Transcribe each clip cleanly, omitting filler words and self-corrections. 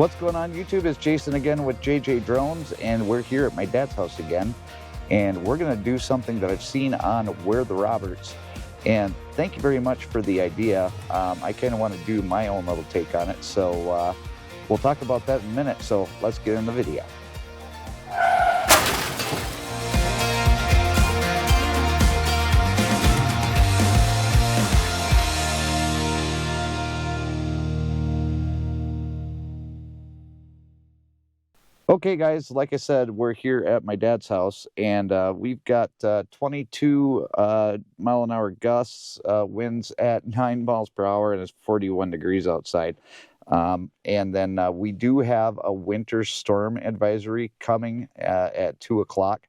What's going on YouTube? It's Jason again with JJ Drones, and we're here at my dad's house again, and we're going to do something that I've seen on Where the Roberts. And thank you very much for the idea. I kind of want to do my own little take on it, so we'll talk about that in a minute. So let's get in the video. Okay guys, like I said, we're here at my dad's house, and we've got 22 mile an hour gusts, winds at 9 miles per hour, and it's 41 degrees outside. And then we do have a winter storm advisory coming at 2 o'clock,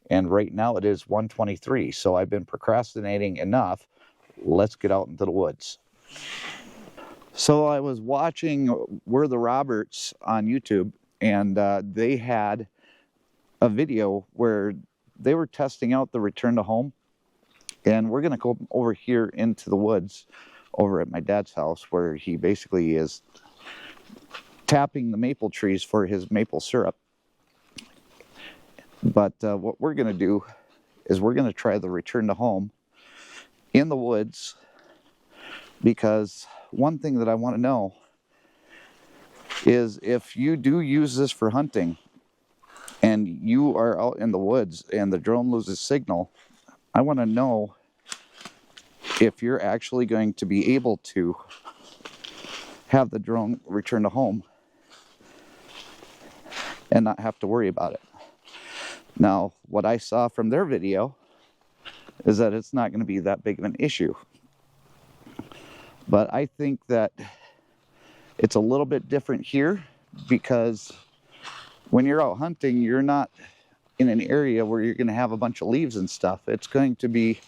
and right now it is 1:23, so I've been procrastinating enough. Let's get out into the woods. So I was watching Where the Roberts on YouTube, and they had a video where they were testing out the return to home, and we're going to go over here into the woods over at my dad's house, where he basically is tapping the maple trees for his maple syrup. But what we're going to do is we're going to try the return to home in the woods, because one thing that I want to know is if you do use this for hunting and you are out in the woods and the drone loses signal, I want to know if you're actually going to be able to have the drone return to home and not have to worry about it. Now, what I saw from their video is that it's not going to be that big of an issue. But I think that it's a little bit different here, because when you're out hunting, you're not in an area where you're going to have a bunch of leaves and stuff. It's going to be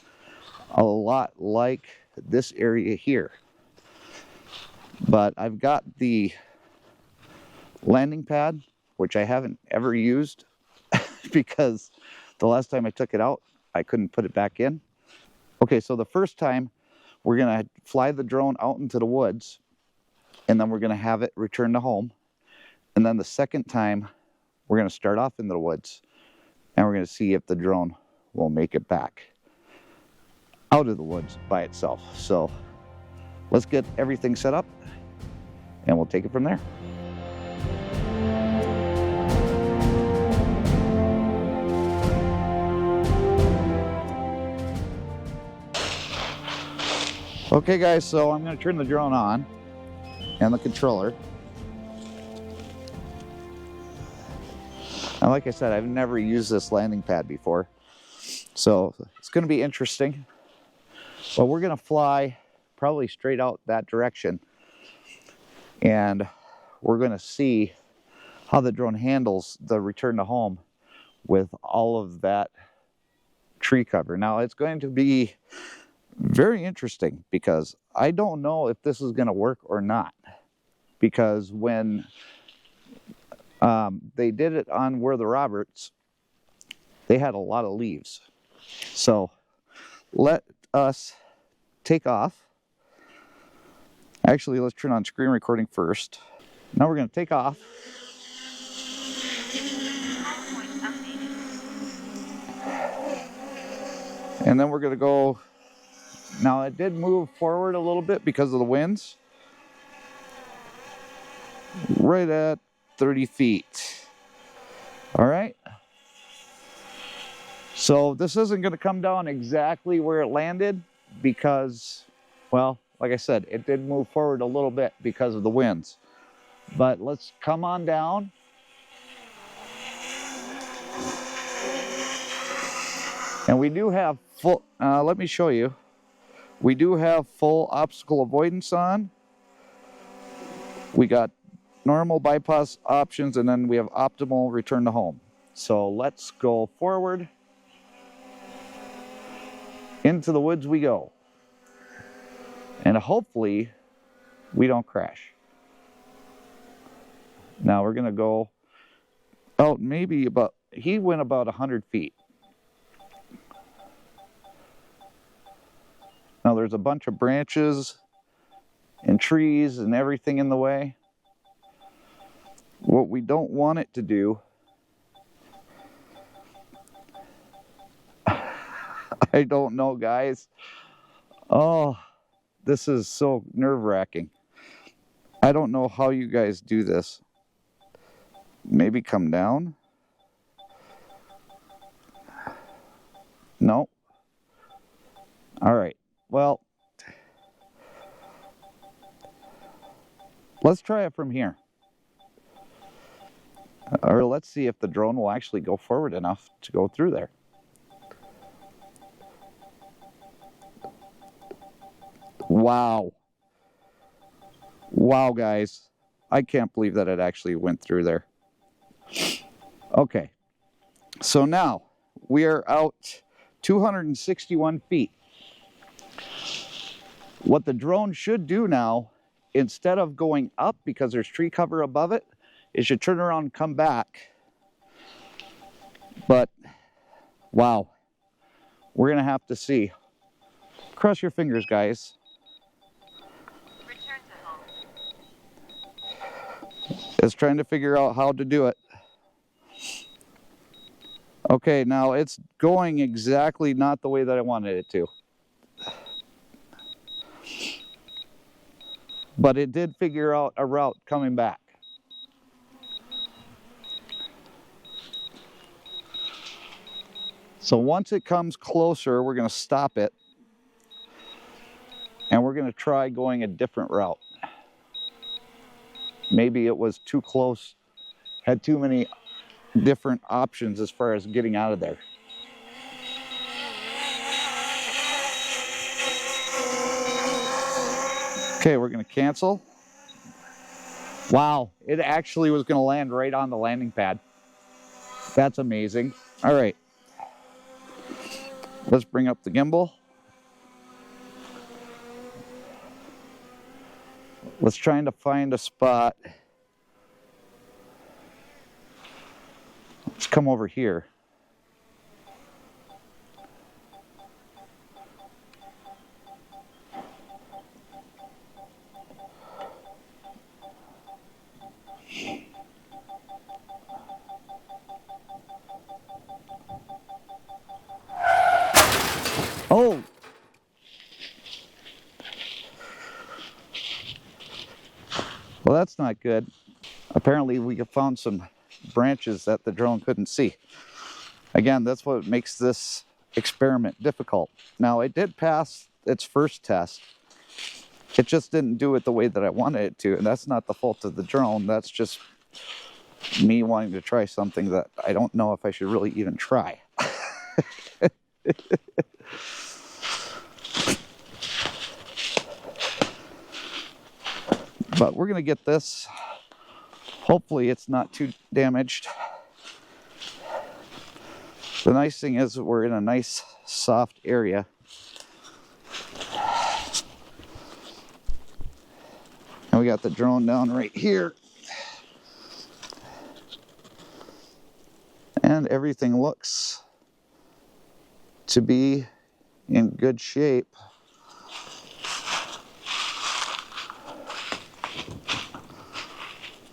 a lot like this area here. But I've got the landing pad, which I haven't ever used because the last time I took it out, I couldn't put it back in. Okay, so the first time we're going to fly the drone out into the woods, and then we're going to have it return to home. And then the second time, we're going to start off in the woods, and we're going to see if the drone will make it back out of the woods by itself. So let's get everything set up, and we'll take it from there. Okay guys, so I'm going to turn the drone on and the controller. And like I said, I've never used this landing pad before, so it's going to be interesting. But we're going to fly probably straight out that direction, and we're going to see how the drone handles the return to home with all of that tree cover. Now, it's going to be very interesting, because I don't know if this is going to work or not, because when they did it on Where the Roberts, they had a lot of leaves. So let us take off. Actually, let's turn on screen recording first. Now we're going to take off. And then we're going to go. Now, it did move forward a little bit because of the winds. Right at 30 feet. All right. So this isn't going to come down exactly where it landed, because, well, like I said, it did move forward a little bit because of the winds. But let's come on down. And we do have full, let me show you. We do have full obstacle avoidance on. We got normal bypass options, and then we have optimal return to home. So let's go forward. Into the woods we go. And hopefully we don't crash. Now we're going to go out maybe about, he went about 100 feet. Now there's a bunch of branches and trees and everything in the way. What we don't want it to do, I don't know, guys. Oh, this is so nerve-wracking. I don't know how you guys do this. Maybe come down? No. All right. Well, let's try it from here. Or let's see if the drone will actually go forward enough to go through there. Wow. Wow, guys. I can't believe that it actually went through there. Okay. So now we are out 261 feet. What the drone should do now, instead of going up because there's tree cover above it, it should turn around and come back. But, wow. We're going to have to see. Cross your fingers, guys. Return to home. It's trying to figure out how to do it. Okay, now it's going exactly not the way that I wanted it to. But it did figure out a route coming back. So once it comes closer, we're going to stop it. And we're going to try going a different route. Maybe it was too close, had too many different options as far as getting out of there. Okay, we're going to cancel. Wow, it actually was going to land right on the landing pad. That's amazing. All right. Let's bring up the gimbal. Let's try to find a spot. Let's come over here. Oh! Well, that's not good. Apparently we found some branches that the drone couldn't see. Again, that's what makes this experiment difficult. Now, it did pass its first test. It just didn't do it the way that I wanted it to, and that's not the fault of the drone. That's just me wanting to try something that I don't know if I should really even try. But we're going to get this. Hopefully it's not too damaged. The nice thing is we're in a nice soft area. And we got the drone down right here. And everything looks to be in good shape.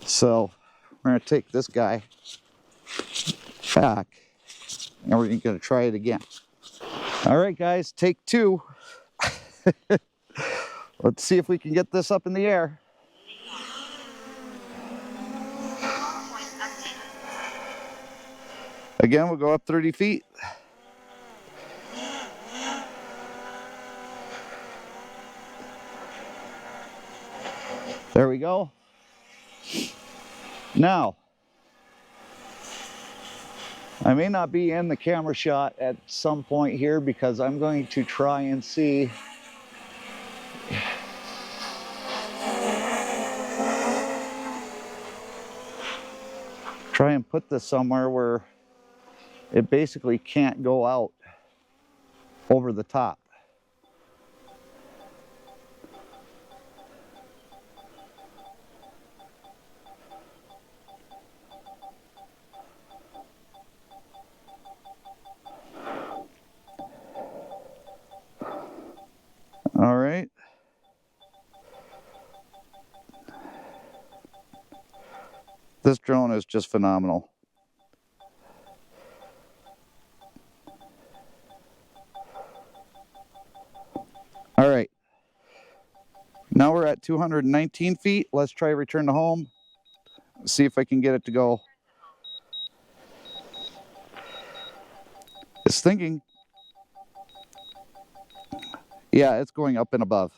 So we're going to take this guy back and we're going to try it again. All right, guys, take two. Let's see if we can get this up in the air. Again, we'll go up 30 feet. There we go. Now, I may not be in the camera shot at some point here because I'm going to try and see and put this somewhere where it basically can't go out over the top. All right. This drone is just phenomenal. All right. Now we're at 219 feet. Let's try return to home. See if I can get it to go. It's thinking. Yeah, it's going up and above.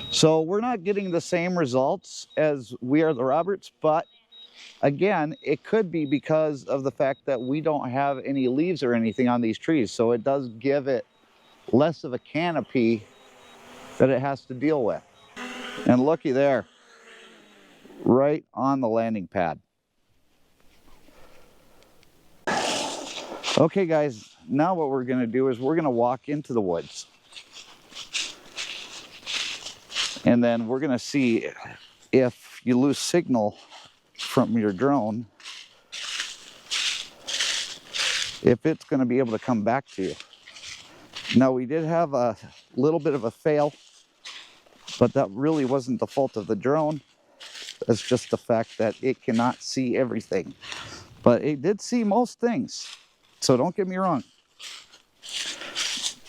So we're not getting the same results as We Are the Roberts, but again, it could be because of the fact that we don't have any leaves or anything on these trees. So it does give it less of a canopy that it has to deal with. And looky there, right on the landing pad. Okay guys, now what we're gonna do is we're gonna walk into the woods. And then we're gonna see if you lose signal from your drone, if it's gonna be able to come back to you. Now we did have a little bit of a fail, but that really wasn't the fault of the drone. It's just the fact that it cannot see everything. But it did see most things, so don't get me wrong.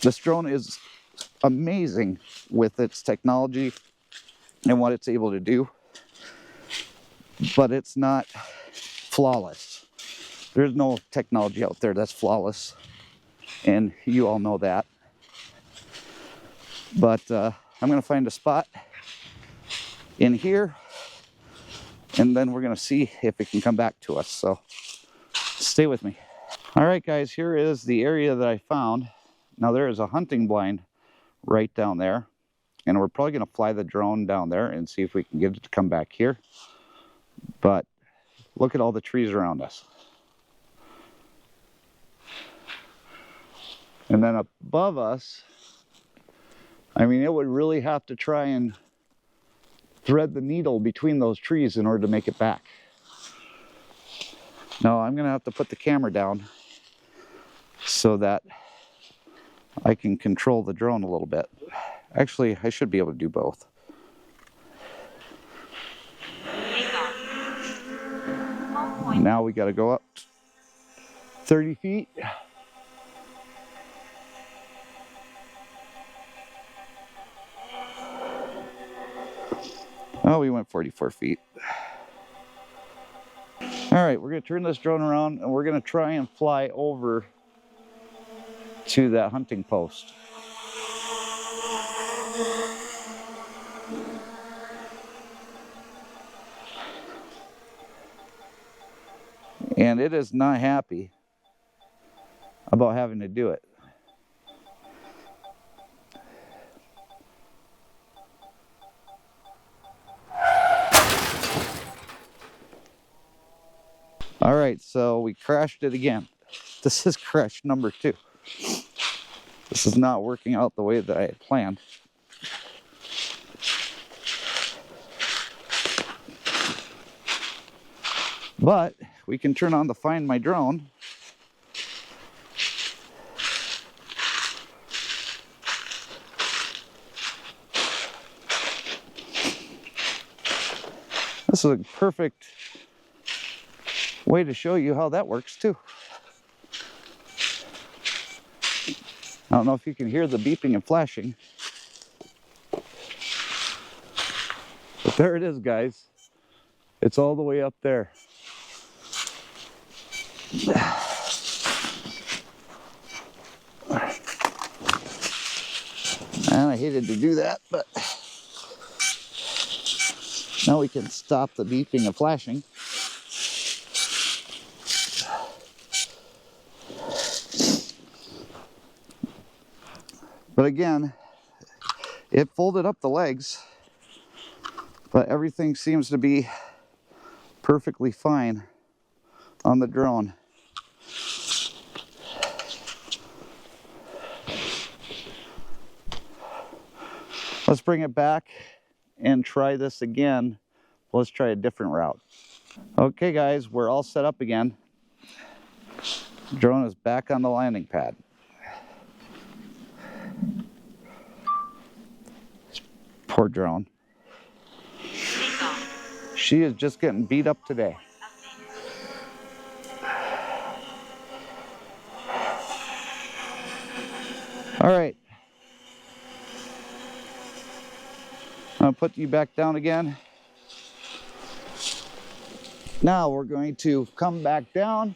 This drone is amazing with its technology and what it's able to do, but it's not flawless. There's no technology out there that's flawless, and you all know that. But I'm gonna find a spot in here, and then we're gonna see if it can come back to us. So stay with me. All right guys, here is the area that I found. Now there is a hunting blind right down there, and we're probably gonna fly the drone down there and see if we can get it to come back here. But look at all the trees around us. And then above us, I mean, it would really have to try and thread the needle between those trees in order to make it back. Now I'm gonna have to put the camera down so that I can control the drone a little bit. Actually, I should be able to do both. Now we gotta go up 30 feet. Oh, we went 44 feet. All right, we're gonna turn this drone around and we're gonna try and fly over to that hunting post. And it is not happy about having to do it. All right, so we crashed it again. This is crash number 2. This is not working out the way that I had planned. But we can turn on the Find My Drone. This is a perfect way to show you how that works too. I don't know if you can hear the beeping and flashing, but there it is, guys. It's all the way up there. And I hated to do that, but now we can stop the beeping and flashing. But again, it folded up the legs, but everything seems to be perfectly fine on the drone. Let's bring it back and try this again. Let's try a different route. Okay guys, we're all set up again. Drone is back on the landing pad. Poor drone. She is just getting beat up today. All right. I'll put you back down again. Now we're going to come back down.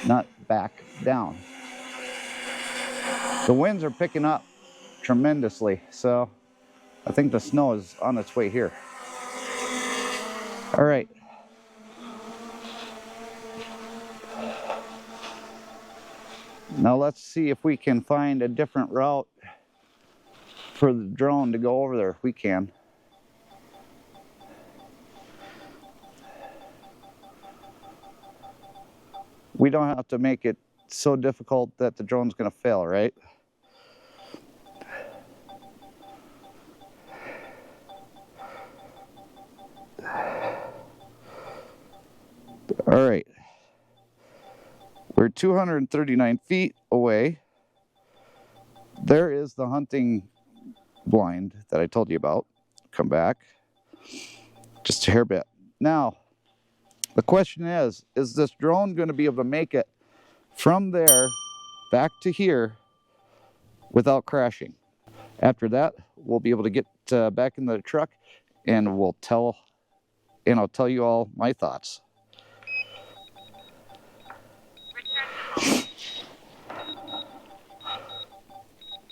Not back down. The winds are picking up tremendously, so I think the snow is on its way here. All right. Now let's see if we can find a different route for the drone to go over there if we can. We don't have to make it so difficult that the drone's going to fail, right? All right. We're 239 feet away. There is the hunting blind that I told you about. Come back. Just a hair bit. Now, the question is this drone going to be able to make it from there back to here without crashing? After that, we'll be able to get back in the truck and I'll tell you all my thoughts.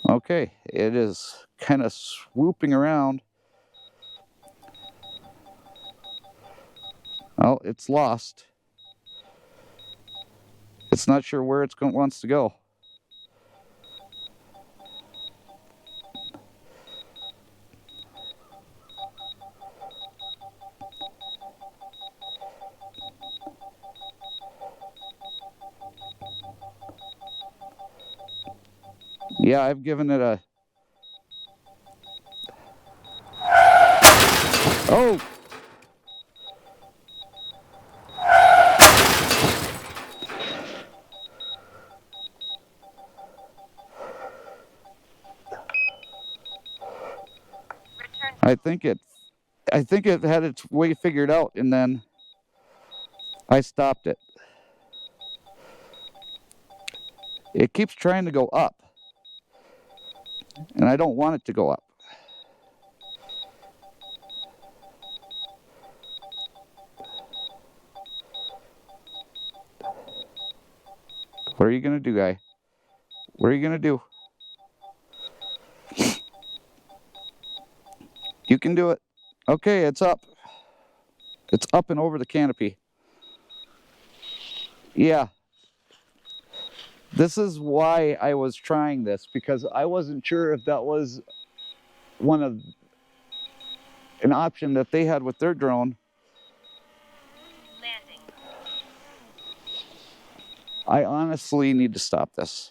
Okay, it is kind of swooping around. Oh, it's lost. It's not sure where it wants to go. Yeah, I've given it a... Oh! I think it had its way figured out, and then I stopped it. It keeps trying to go up, and I don't want it to go up. What are you gonna do, guy? What are you gonna do? You can do it. Okay, it's up. It's up and over the canopy. Yeah. This is why I was trying this, because I wasn't sure if that was an option that they had with their drone. Landing. I honestly need to stop this,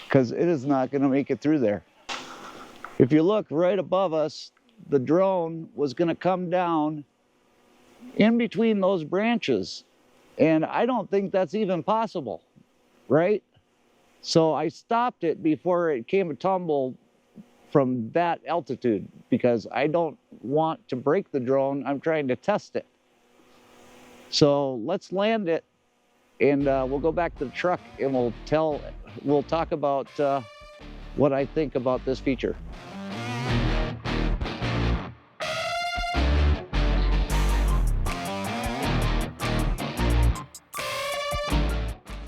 because it is not going to make it through there. If you look right above us, the drone was going to come down in between those branches, and I don't think that's even possible, right? So I stopped it before it came a tumble from that altitude, because I don't want to break the drone. I'm trying to test it. So let's land it, and we'll go back to the truck and we'll talk about what I think about this feature.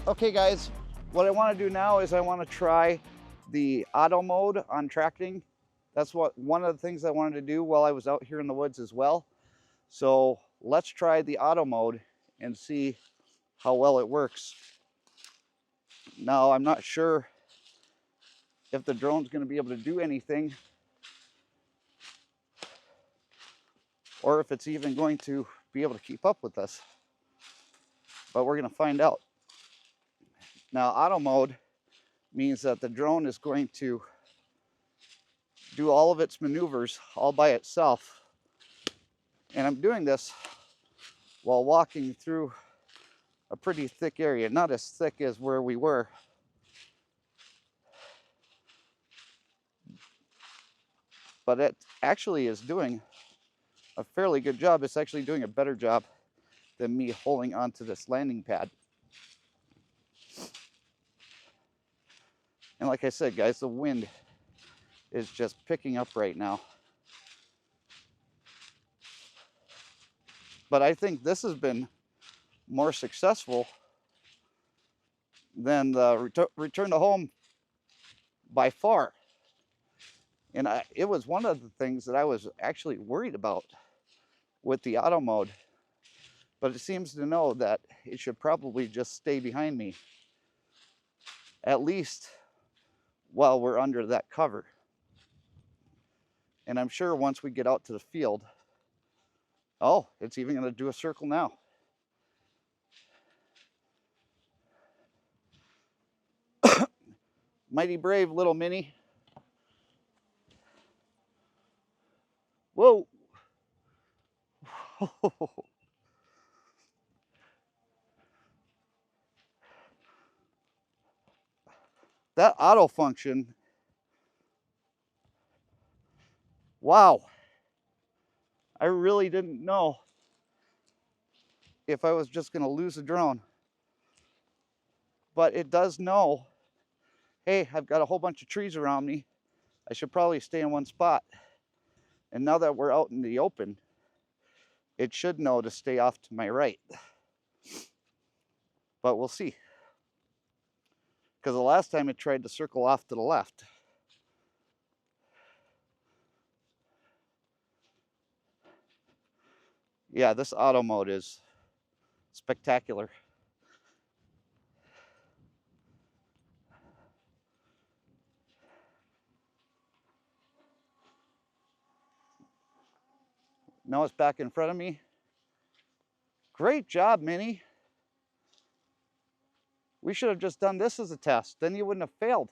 Okay guys, what I want to do now is I want to try the auto mode on tracking. That's one of the things I wanted to do while I was out here in the woods as well. So let's try the auto mode and see how well it works. Now, I'm not sure if the drone's going to be able to do anything, or if it's even going to be able to keep up with us, but we're going to find out. Now, auto mode means that the drone is going to do all of its maneuvers all by itself. And I'm doing this while walking through a pretty thick area, not as thick as where we were. But it actually is doing a fairly good job. It's actually doing a better job than me holding onto this landing pad. And like I said, guys, the wind is just picking up right now. But I think this has been more successful than the return to home by far. And it was one of the things that I was actually worried about with the auto mode. But it seems to know that it should probably just stay behind me, at least while we're under that cover. And I'm sure once we get out to the field, oh, it's even going to do a circle now. Mighty brave little Minnie. Whoa. That auto function, wow. I really didn't know if I was just going to lose the drone. But it does know, hey, I've got a whole bunch of trees around me. I should probably stay in one spot. And now that we're out in the open, it should know to stay off to my right. But we'll see. Because the last time it tried to circle off to the left. Yeah, this auto mode is spectacular. Now it's back in front of me. Great job, Minnie. We should have just done this as a test. Then you wouldn't have failed.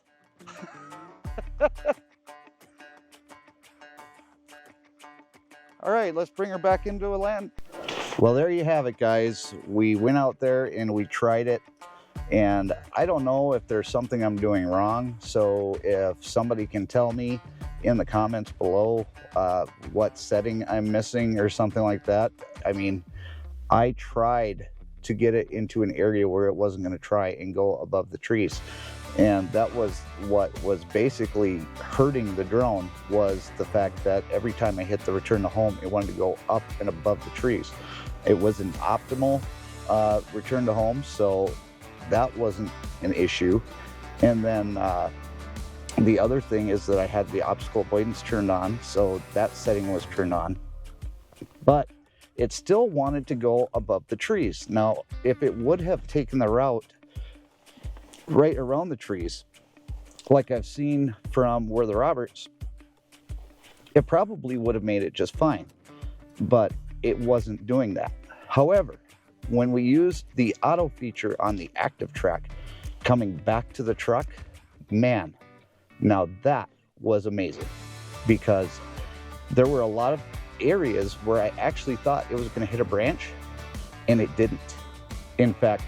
All right, let's bring her back into a land. Well, there you have it, guys. We went out there and we tried it. And I don't know if there's something I'm doing wrong. So if somebody can tell me in the comments below what setting I'm missing or something like that. I mean, I tried to get it into an area where it wasn't going to try and go above the trees. And that was what was basically hurting the drone, was the fact that every time I hit the return to home, it wanted to go up and above the trees. It was an optimal return to home, so that wasn't an issue. And then the other thing is that I had the obstacle avoidance turned on, so that setting was turned on. But it still wanted to go above the trees. Now, if it would have taken the route right around the trees, like I've seen from Where the Roberts, it probably would have made it just fine. But it wasn't doing that. However, when we used the auto feature on the active track coming back to the truck, man, now that was amazing, because there were a lot of areas where I actually thought it was going to hit a branch, and it didn't. In fact,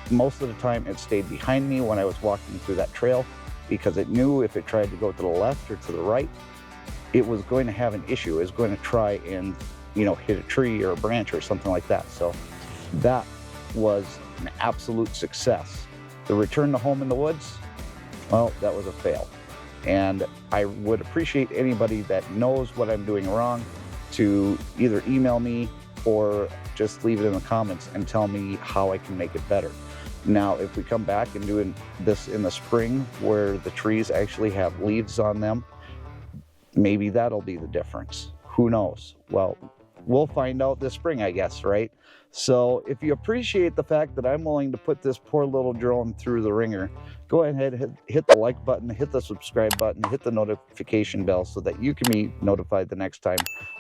most of the time it stayed behind me when I was walking through that trail, because it knew if it tried to go to the left or to the right, it was going to have an issue. It was going to try and, you know, hit a tree or a branch or something like that. So that was an absolute success. The return to home in the woods, well, that was a fail. And I would appreciate anybody that knows what I'm doing wrong to either email me or just leave it in the comments and tell me how I can make it better. Now, if we come back and doing this in the spring where the trees actually have leaves on them, maybe that'll be the difference. Who knows? Well, we'll find out this spring, I guess, right? So if you appreciate the fact that I'm willing to put this poor little drone through the ringer, go ahead, hit the like button, hit the subscribe button, hit the notification bell so that you can be notified the next time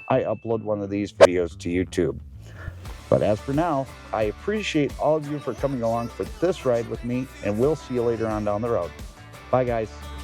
I upload one of these videos to YouTube. But as for now, I appreciate all of you for coming along for this ride with me, and we'll see you later on down the road. Bye. Bye, guys.